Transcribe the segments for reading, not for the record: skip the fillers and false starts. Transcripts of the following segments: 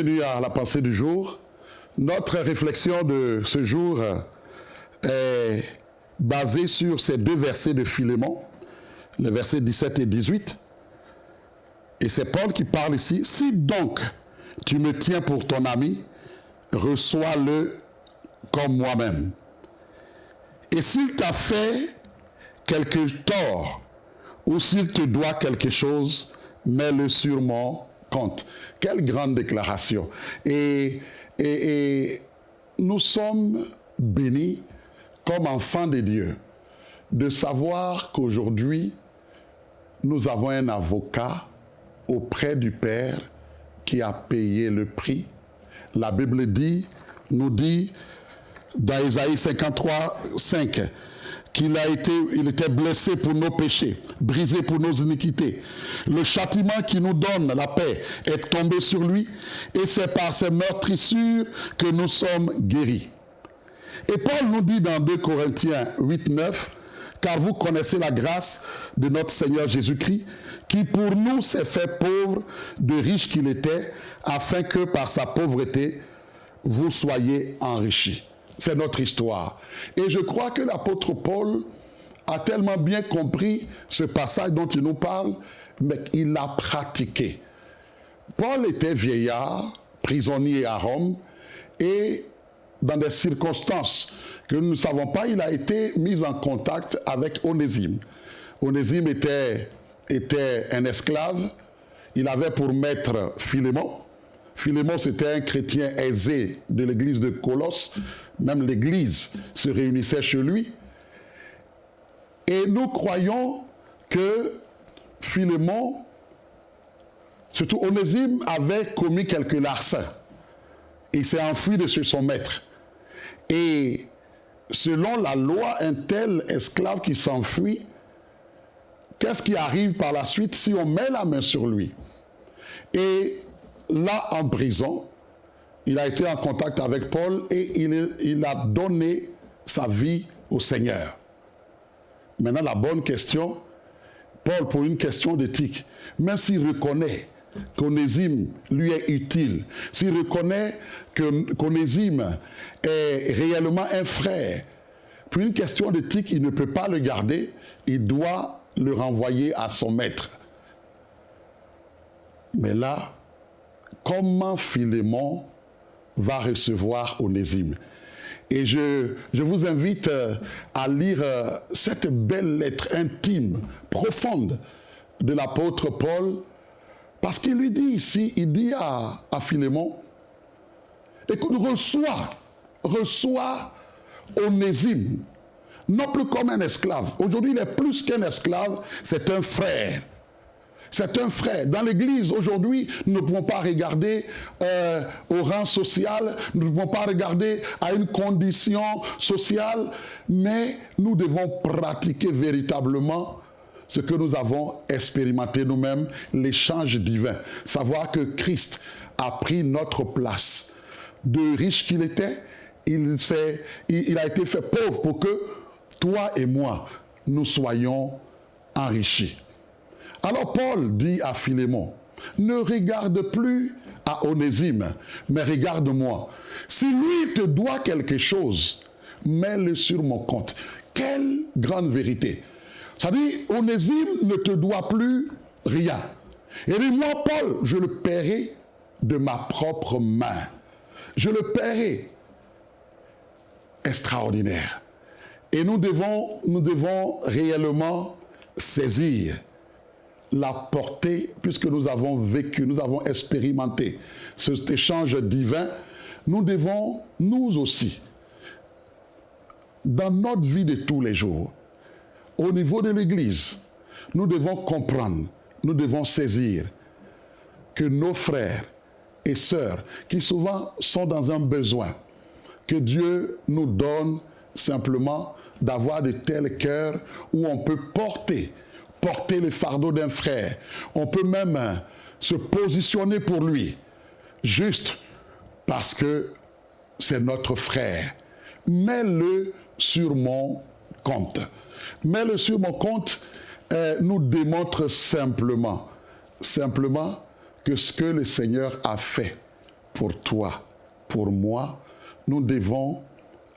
Bienvenue à la pensée du jour. Notre réflexion de ce jour est basée sur ces deux versets de Philémon, les versets 17 et 18. Et c'est Paul qui parle ici. Si donc tu me tiens pour ton ami, reçois-le comme moi-même. Et s'il t'a fait quelque tort, ou s'il te doit quelque chose, mets-le sur mon compte. Quelle grande déclaration. Et nous sommes bénis comme enfants de Dieu de savoir qu'aujourd'hui, nous avons un avocat auprès du Père qui a payé le prix. La Bible nous dit dans Isaïe 53, 5, il était blessé pour nos péchés, brisé pour nos iniquités. Le châtiment qui nous donne la paix est tombé sur lui, et c'est par ses meurtrissures que nous sommes guéris. Et Paul nous dit dans 2 Corinthiens 8, 9, car vous connaissez la grâce de notre Seigneur Jésus-Christ, qui pour nous s'est fait pauvre, de riche qu'il était, afin que par sa pauvreté, vous soyez enrichis. C'est notre histoire. Et je crois que l'apôtre Paul a tellement bien compris ce passage dont il nous parle, mais il l'a pratiqué. Paul était vieillard, prisonnier à Rome, et dans des circonstances que nous ne savons pas, il a été mis en contact avec Onésime. Onésime était un esclave. Il avait pour maître Philémon. Philémon, c'était un chrétien aisé de l'église de Colosse. Même l'église se réunissait chez lui. Et nous croyons que Philémon, surtout Onésime, avait commis quelques larcins. Il s'est enfui de chez son maître. Et selon la loi, un tel esclave qui s'enfuit, qu'est-ce qui arrive par la suite si on met la main sur lui? Et là, en prison, il a été en contact avec Paul et il a donné sa vie au Seigneur. Maintenant, la bonne question, Paul, pour une question d'éthique, même s'il reconnaît qu'Onésime lui est utile, s'il reconnaît qu'Onésime est réellement un frère, pour une question d'éthique, il ne peut pas le garder, il doit le renvoyer à son maître. Mais là, comment Philémon va recevoir Onésime? Et je vous invite à lire cette belle lettre intime, profonde de l'apôtre Paul, parce qu'il lui dit ici, il dit à Philémon, écoute, reçois Onésime, non plus comme un esclave. Aujourd'hui, il est plus qu'un esclave, c'est un frère. C'est un frère. Dans l'Église, aujourd'hui, nous ne pouvons pas regarder au rang social, nous ne pouvons pas regarder à une condition sociale, mais nous devons pratiquer véritablement ce que nous avons expérimenté nous-mêmes, l'échange divin. Savoir que Christ a pris notre place. De riche qu'il était, il a été fait pauvre pour que toi et moi, nous soyons enrichis. Alors Paul dit à Philémon, ne regarde plus à Onésime, mais regarde-moi. Si lui te doit quelque chose, mets-le sur mon compte. Quelle grande vérité. Ça dit, Onésime ne te doit plus rien. Et dit, moi, Paul, je le paierai de ma propre main. Je le paierai. Extraordinaire. Et nous devons réellement saisir la portée, puisque nous avons vécu, nous avons expérimenté cet échange divin. Nous devons, nous aussi, dans notre vie de tous les jours, au niveau de l'Église, nous devons comprendre, nous devons saisir que nos frères et sœurs, qui souvent sont dans un besoin, que Dieu nous donne simplement d'avoir de tels cœurs où on peut porter le fardeau d'un frère. On peut même se positionner pour lui, juste parce que c'est notre frère. Mets-le sur mon compte. Mets-le sur mon compte nous démontre simplement que ce que le Seigneur a fait pour toi, pour moi, nous devons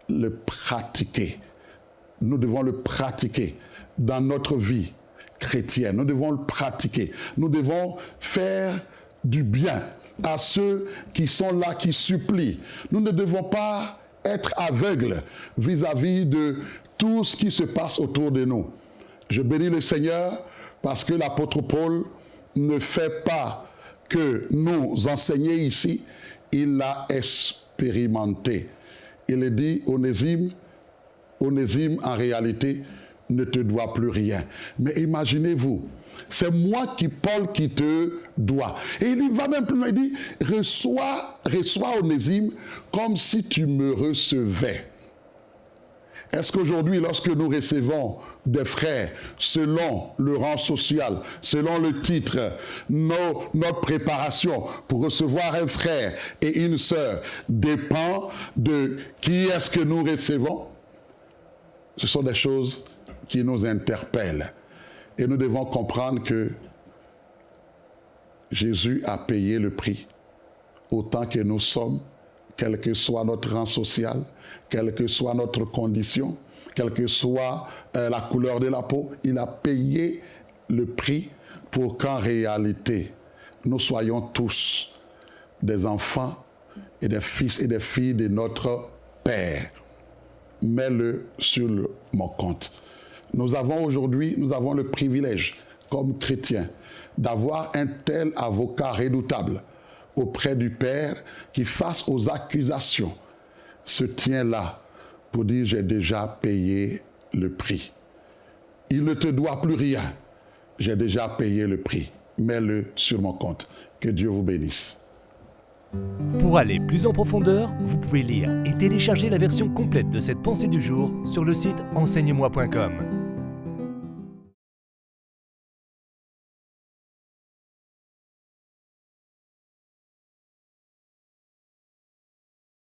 le pratiquer. Nous devons le pratiquer dans notre vie chrétienne. Nous devons le pratiquer. Nous devons faire du bien à ceux qui sont là, qui supplient. Nous ne devons pas être aveugles vis-à-vis de tout ce qui se passe autour de nous. Je bénis le Seigneur parce que l'apôtre Paul ne fait pas que nous enseigner ici, il l'a expérimenté. Il dit, Onésime, en réalité, ne te doit plus rien. Mais imaginez-vous, c'est moi Paul qui te dois. Et il va même plus loin, il dit, reçois Onésime comme si tu me recevais. Est-ce qu'aujourd'hui, lorsque nous recevons des frères, selon le rang social, selon le titre, notre préparation pour recevoir un frère et une sœur dépend de qui est-ce que nous recevons? Ce sont des choses qui nous interpellent. Et nous devons comprendre que Jésus a payé le prix, autant que nous sommes, quel que soit notre rang social, quelle que soit notre condition, quelle que soit la couleur de la peau, il a payé le prix pour qu'en réalité, nous soyons tous des enfants et des fils et des filles de notre Père. Mets-le sur mon compte. Nous avons le privilège, comme chrétiens, d'avoir un tel avocat redoutable auprès du Père qui, face aux accusations, se tient là pour dire « j'ai déjà payé le prix ». Il ne te doit plus rien. J'ai déjà payé le prix. Mets-le sur mon compte. Que Dieu vous bénisse. Pour aller plus en profondeur, vous pouvez lire et télécharger la version complète de cette pensée du jour sur le site enseigne-moi.com.